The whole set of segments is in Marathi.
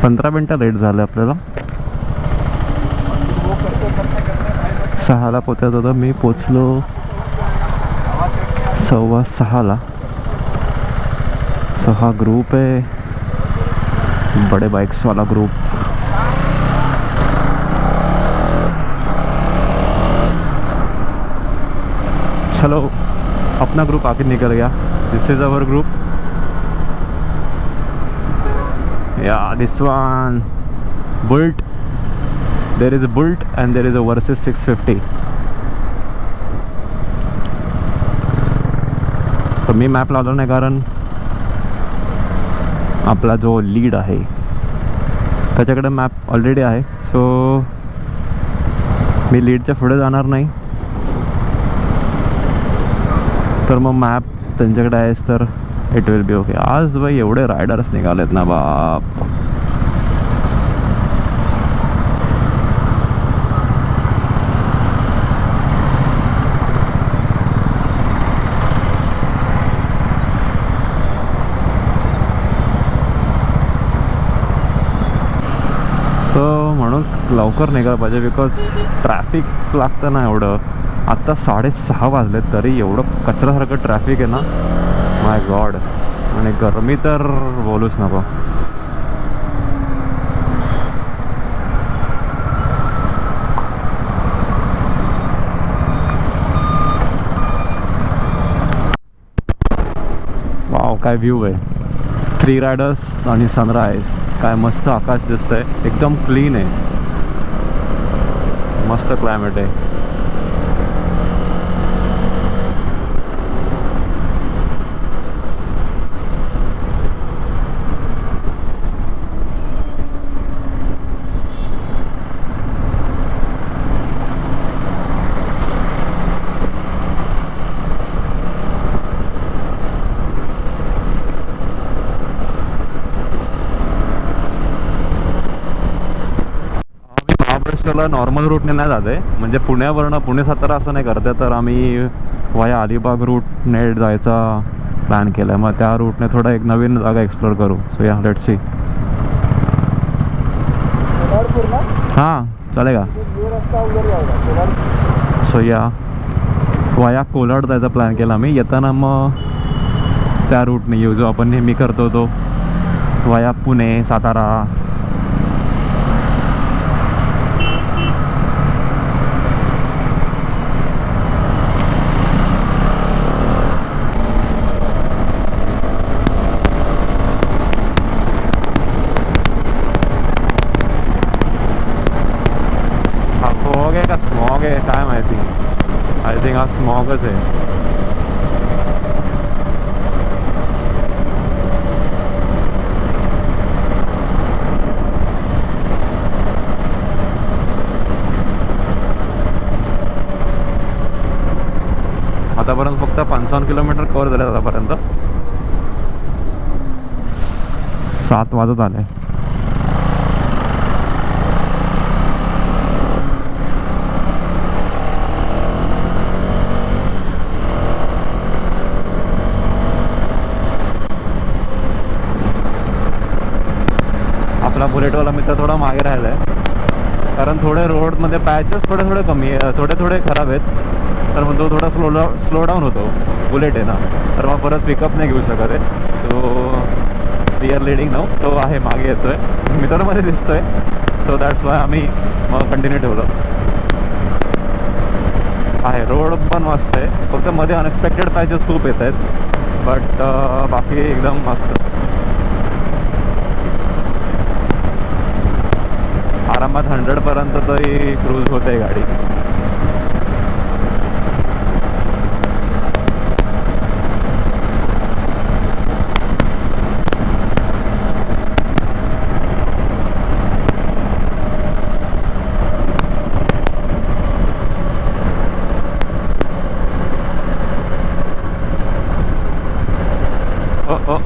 15 मिनटं लेट झालं आपल्याला. 6ला पोचायचं होतं, मी पोचलो 6:15. सो हा ग्रुप है, बड़े बाइक्स वाला ग्रुप. चलो अपना ग्रुप आगे निकल गया. This is our group. या this one bullet. There is a bullet and there is a Versys 650. तर मी मॅप लावला नाही कारण आपला जो लीड आहे त्याच्याकडे मॅप ऑलरेडी आहे. सो मी लीडच्या पुढे जाणार नाही. तर मग मॅप त्यांच्याकडे आहेस तर इट विल बी ओके. आज बाई एवढे रायडर्स निघालेत ना बाप. सो म्हणून लवकर निघायला पाहिजे बिकॉज ट्रॅफिक लागतं ना एवढं. आत्ता 6:30 वाजलेत तरी एवढं कचऱ्यासारखं ट्रॅफिक आहे ना, माय गॉड. आणि गरमी तर बोलूच नको. वाव काय व्ह्यू आहे. 3 रायडर्स आणि सनराईज. काय मस्त आकाश दिसतंय, एकदम क्लीन आहे, मस्त क्लायमेट आहे. नॉर्मल रूटने नाही जाते, म्हणजे पुण्यावरनं पुणे सातारा असं नाही करते. तर आम्ही वाया अलिबाग रूटने जायचा प्लॅन केला आहे. मग त्या रूटने थोडा एक नवीन जागा एक्सप्लोर करू. सो या लेट्स सी. हां चालेगा. सो या वाया कोलाड जायचा प्लॅन केला मी. येताना मग त्या रूटने येऊ जो आपण नेहमी करतो, तो वाया पुणे सातारा. स्मॉग आहे काय माहिती. आय थिंक हा स्मॉगच आहे. आतापर्यंत फक्त 55 किलोमीटर कव्हर झाले. आतापर्यंत 7 वाजत आले. आपला बुलेटवाला मित्र थोडा मागे राहिला आहे कारण थोडे रोडमध्ये पॅचेस थोडे कमी थोडे खराब आहेत. तर मग तो थोडा स्लो डाऊन होतो. बुलेट आहे ना, तर मग परत पिकअप नाही घेऊ शकत आहे. तो वी आर लिडिंग नाऊ. तो आहे मागे येतोय, मित्रामध्ये दिसतोय. सो दॅट्स वाय आम्ही मग कंटिन्यू ठेवलं आहे. रोड पण मस्त आहे, फक्त मध्ये अनएक्सपेक्टेड पॅचेस खूप येत आहेत, बट बाकी एकदम मस्त. आरामात 100पर्यंत तरी क्रूज होते गाडी. हो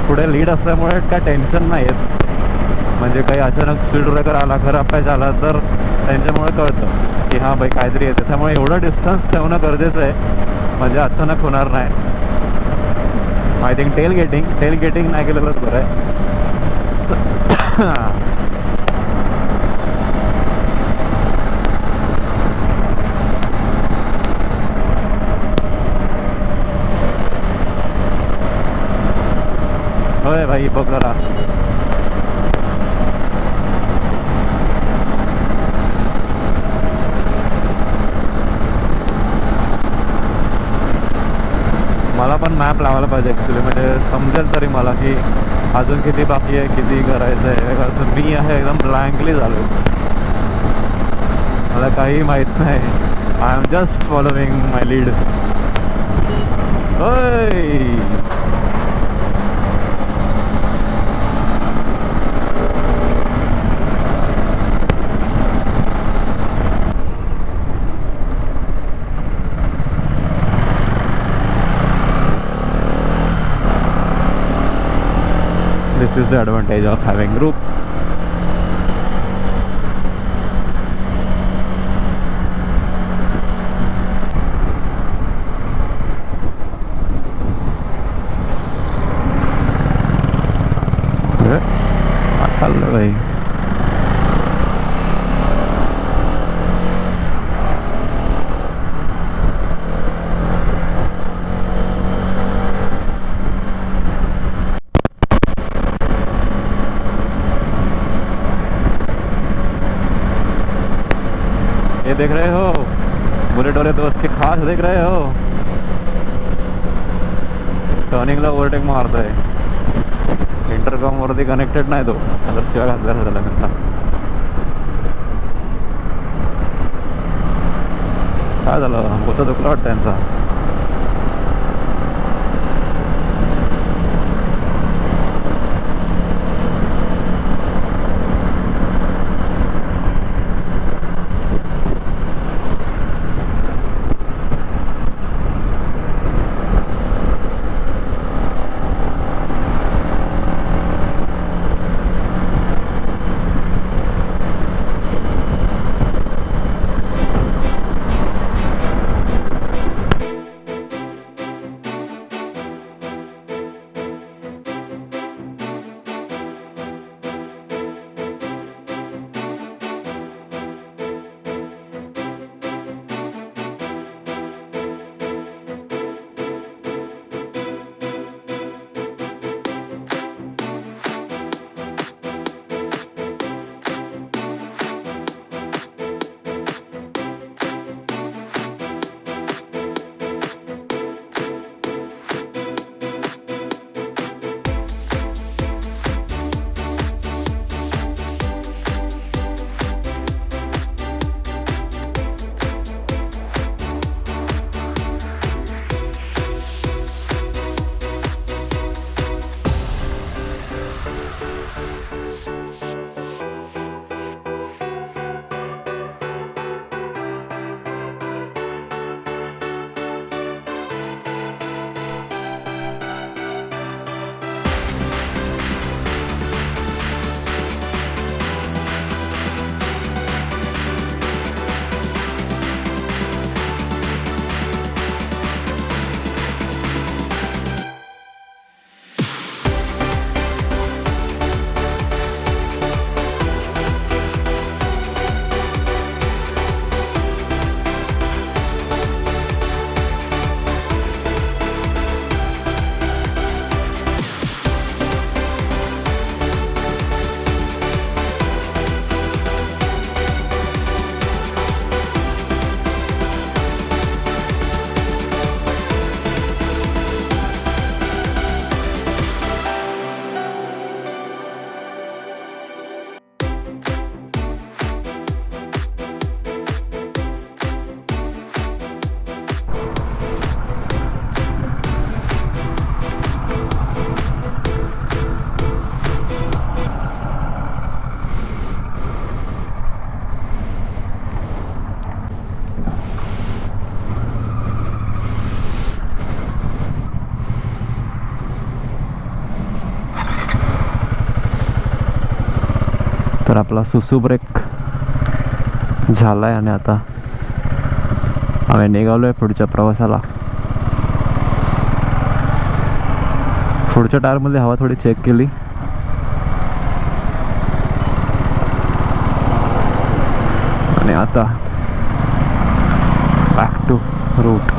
पुढे लीड असल्यामुळे काय टेन्शन नाही येत. म्हणजे काही अचानक स्पीड ब्रेकर आला, खराब पॅच आला तर त्यांच्यामुळे कळतं की हां बाई काहीतरी येते. त्यामुळे एवढं डिस्टन्स ठेवणं गरजेचं आहे म्हणजे अचानक होणार नाही. आय थिंक टेल गेटिंग नाही केलं तर बरं आहे. होय भाई बघ जरा. मला पण मॅप लावायला पाहिजे ॲक्च्युली, म्हणजे समजेल तरी मला की अजून किती बाकी आहे, किती करायचं आहे. कारण मी आहे एकदम ब्लँकली झालो, मला काही माहीत नाही. I am just following my lead. This is the advantage of having group. चाललं भाई. ये देख रहे हो बुलेट वाले दोस्त के खास देख रहे हो, टर्निंगला ओव्हरटेक मारतोय. इंटरकॉम वरती कनेक्टेड नाही तो, आता शिवाय घातल्या झाला त्यांना. काय झालं, होता दुखला वाटतं त्यांचा. तर आपला सुसू ब्रेक झालाय आणि आता आम्ही निघालोय पुढच्या प्रवासाला. पुढच्या टायरमध्ये हवा थोडी चेक केली. आणि आता बॅक टू रूट.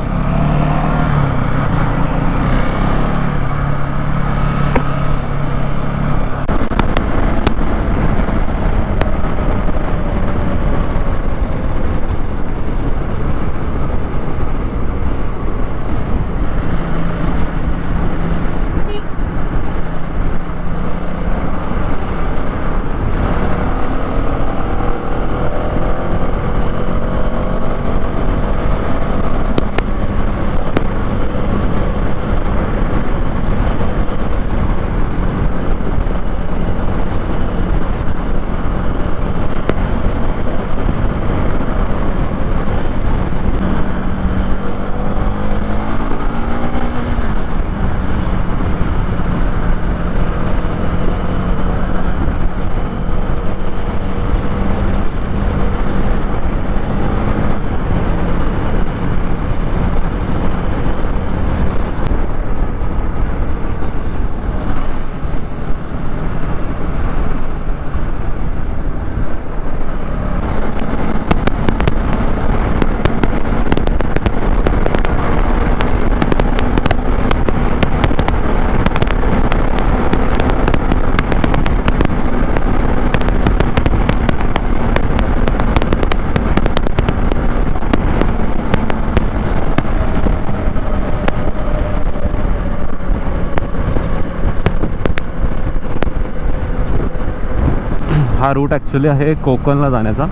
हा रूट ॲक्च्युली आहे कोकणला जाण्याचा.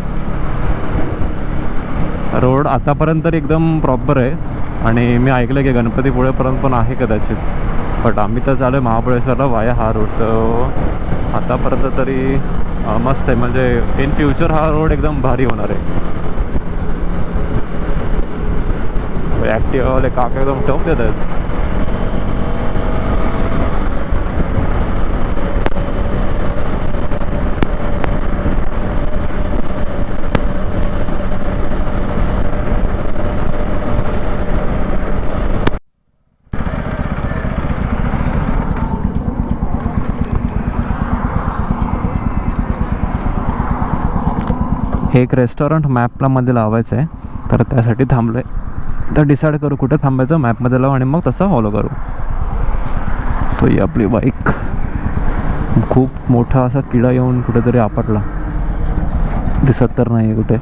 रोड आतापर्यंत तरी एकदम प्रॉपर आहे आणि मी ऐकलं की गणपतीपुळेपर्यंत पण आहे कदाचित, बट आम्ही तर चालू आहे महाबळेश्वरला वाया हा रोड. तर आतापर्यंत तरी मस्त आहे, म्हणजे इन फ्युचर हा रोड एकदम भारी होणार आहे. ॲक्टिवावाले काका एकदम टफ देत आहेत. एक रेस्टॉरंट मॅपला मध्ये लावायचं आहे, तर त्यासाठी थांबलो आहे. तर डिसाईड करू कुठे थांबायचं, मॅपमध्ये लावू आणि मग तसं फॉलो करू. सो ही आपली बाईक. खूप मोठा असा किडा येऊन कुठेतरी आपटला, दिसत तर नाही आहे कुठे.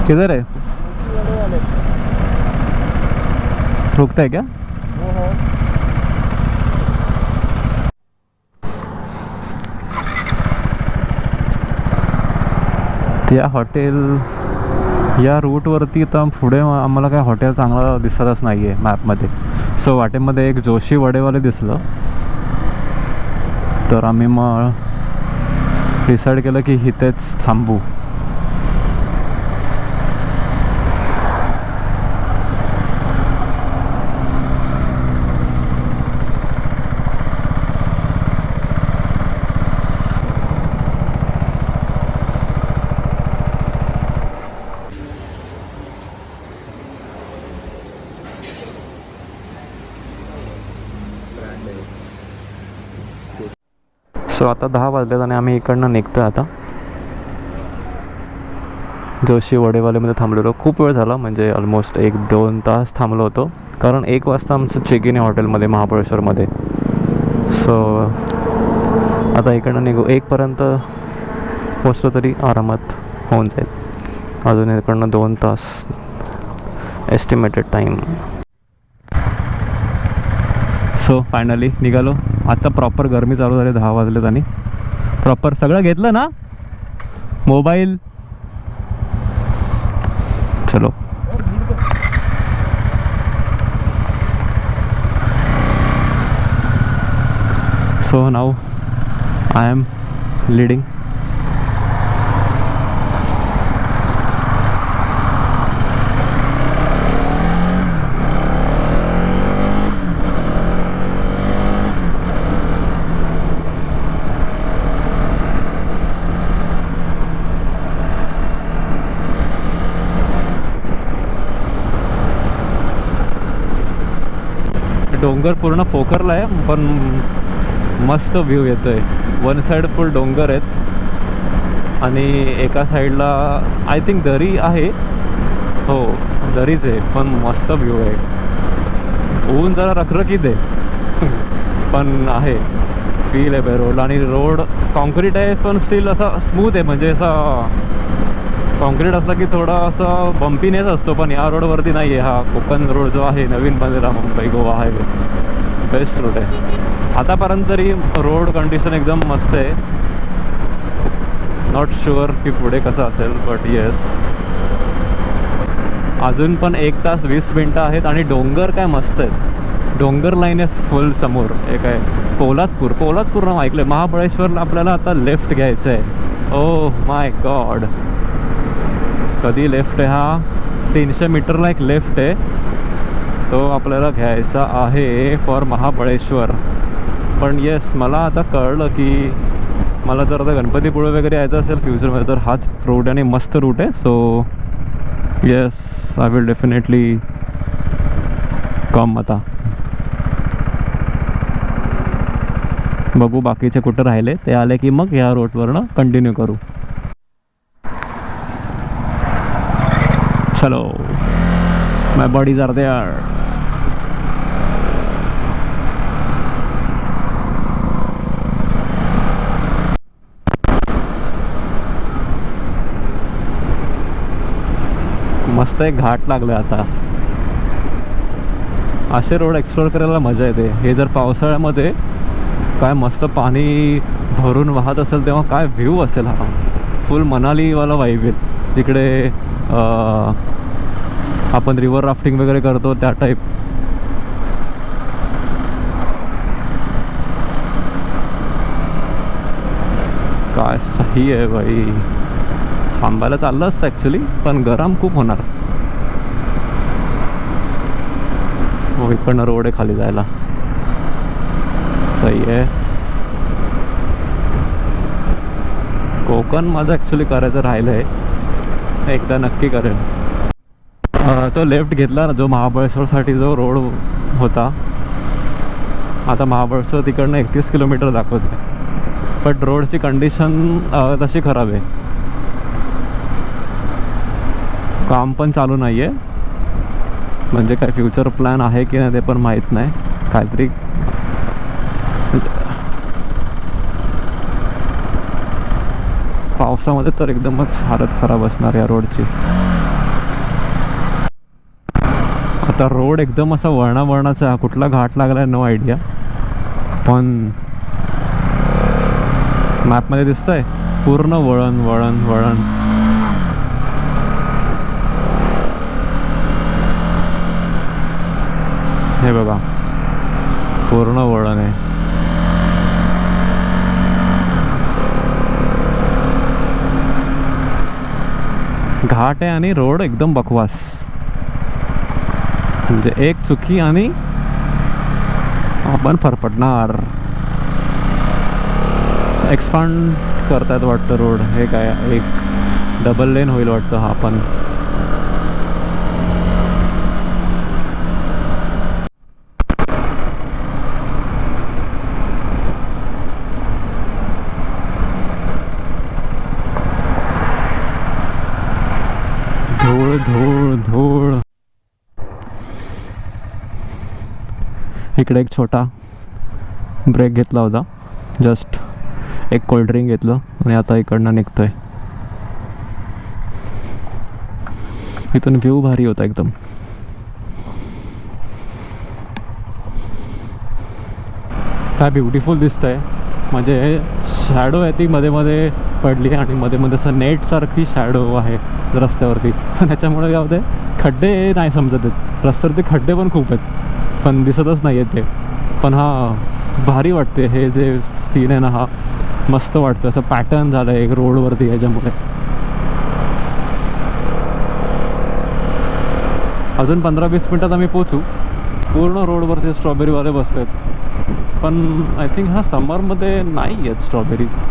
किधर है? रुकता है क्या? त्या हॉटेल या रूटवरती तर पुढे आम्हाला काय हॉटेल चांगला दिसतच नाही आहे मॅपमध्ये. सो वाटेमध्ये एक जोशी वडेवाले दिसलं, तर आम्ही मग डिसाईड केलं की इथेच थांबू. सो आता 10 वाजलेत आणि आम्ही इकडनं निघतो आता. जोशी वडेवालेमध्ये थांबलेलो खूप वेळ झाला, म्हणजे ऑलमोस्ट 1-2 तास थांबलो होतो, कारण 1 वाजता आमचं चेक इन आहे हॉटेलमध्ये महाबळेश्वरमध्ये. सो आता इकडनं निघू, 1पर्यंत पोचलो तरी आरामात होऊन जाईल. अजून इकडनं 2 तास एस्टिमेटेड टाईम. सो फायनली निघालो. आता प्रॉपर गरमी चालू झाली, 10 वाजलेत आणि प्रॉपर सगळं घेतलं ना, मोबाईल. चलो. So now I am leading. डोंगर पूर्ण पोखरला आहे पण मस्त व्ह्यू येतोय. वन साईड फुल डोंगर आहेत आणि एका साईडला आय थिंक दरी आहे. हो दरीच आहे पण मस्त व्ह्यू आहे. ऊन जरा रखरखीत आहे पण आहे फील आहे रोडला. आणि रोड कॉन्क्रीट आहे पण स्टील असा स्मूथ आहे. म्हणजे असा कॉन्क्रीट असला की थोडा असा बम्पीनेस असतो पण या रोडवरती नाही आहे. हा कोकण रोड जो आहे नवीन बनलेला Mumbai Goa highway best road आहे आतापर्यंत तरी. रोड कंडिशन एकदम मस्त आहे. नॉट शुअर की पुढे कसं असेल बट येस. अजून पण 1 तास 20 मिनटं आहेत आणि डोंगर काय मस्त आहेत. डोंगर लाईन आहे फुल समोर. एक आहे पोलादपूर नाव ऐकलं. महाबळेश्वरला आपल्याला आता लेफ्ट घ्यायचं आहे. ओह माय गॉड कधी लेफ्ट आहे हा. 300 मीटरला एक लेफ्ट आहे तो आपल्याला घ्यायचा आहे फॉर महाबळेश्वर. पण येस मला आता कळलं की मला जर आता गणपतीपुळे वगैरे यायचं असेल फ्युचरमध्ये तर हाच रूट आणि मस्त रूट आहे. So yes I will definitely come. आता बघू बाकीचे कुठं राहिले ते आले की मग ह्या रोडवरनं कंटिन्यू करू. चलो माय बॉडीज आर देयर. मस्त एक घाट लागलं आता. असे रोड एक्सप्लोर करायला मजा येते. हे जर पावसाळ्यामध्ये काय मस्त पाणी भरून वाहत असेल तेव्हा काय व्ह्यू असेल. हा फुल मनालीवाला वाईब आहे. तिकडे आपण रिव्हर राफ्टिंग वगैरे करतो त्या टाईप. काय सही आहे भाई. थांबायला चाललं असतं ॲक्च्युली पण गरम खूप होणार. हो इकडनं रोड आहे खाली जायला. सही आहे. कोकण माझं ॲक्च्युली करायचं राहिलं आहे. एकदा नक्की करेन. तो लेफ्ट घेतला ना जो महाबळेश्वरसाठी जो रोड होता. आता महाबळेश्वर तिकडनं 31 किलोमीटर दाखवत आहे पण रोडची कंडिशन तशी खराब आहे. काम पण चालू नाही आहे. म्हणजे काय फ्युचर प्लॅन आहे की नाही ते पण माहीत नाही. काहीतरी पावसामध्ये तर एकदमच हालत खराब असणार या रोडची. आता रोड एकदम असा वळणाचा. कुठला घाट लागला नो आयडिया पण मॅपमध्ये दिसतंय पूर्ण वळण वळण वळण. हे बघा पूर्ण वळण आहे. घाट आहे आणि रोड एकदम बकवास. म्हणजे एक चुकी आणि आपण फरफटणार. एक्सपांड करतायत वाटतं रोड. हे काय एक डबल लेन होईल वाटतं हा पण. धूळ धूळ धूळ. इकडे एक छोटा ब्रेक घेतला होता. जस्ट एक कोल्ड्रिंक घेतलं आणि आता इकडनं निघतोय. इथून व्ह्यू भारी होता एकदम. काय ब्युटिफुल दिसतंय. म्हणजे शॅडो आहे ती मध्ये मध्ये पडली आणि मध्ये मध्ये असं नेटसारखी शॅडो आहे रस्त्यावरती. पण त्याच्यामुळे काय होते खड्डे नाही समजत आहेत. रस्त्यावरती खड्डे पण खूप आहेत पण दिसतच नाही आहेत ते. पण हा भारी वाटते. हे जे सीन आहे ना हा मस्त वाटतं. असं पॅटर्न झालं आहे एक रोडवरती याच्यामुळे. अजून 15-20 मिनटात आम्ही पोचू. पूर्ण रोडवरती स्ट्रॉबेरीवाले बसले आहेत पण आय थिंक हा समरमध्ये नाही आहेत स्ट्रॉबेरीज.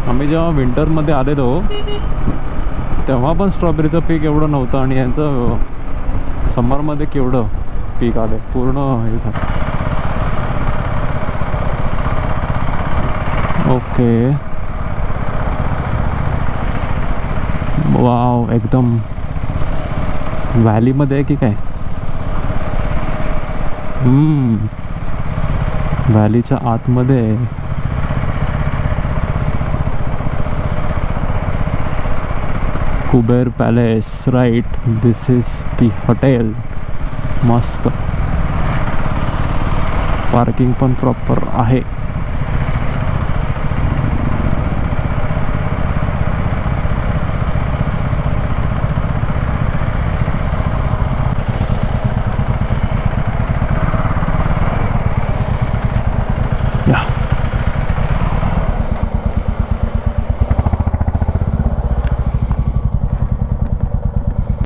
आम्ही जेव्हा विंटरमध्ये आलेलो तेव्हा पण स्ट्रॉबेरीचं पीक एवढं नव्हतं आणि यांचं समरमध्ये केवढं पीक आले पूर्ण हे झालं. ओके वाव एकदम व्हॅलीमध्ये आहे की काय. व्हॅलीच्या आतमध्ये आहे. Kuber palace right. This is the hotel. मस्त पार्किंग पण प्रॉपर आहे.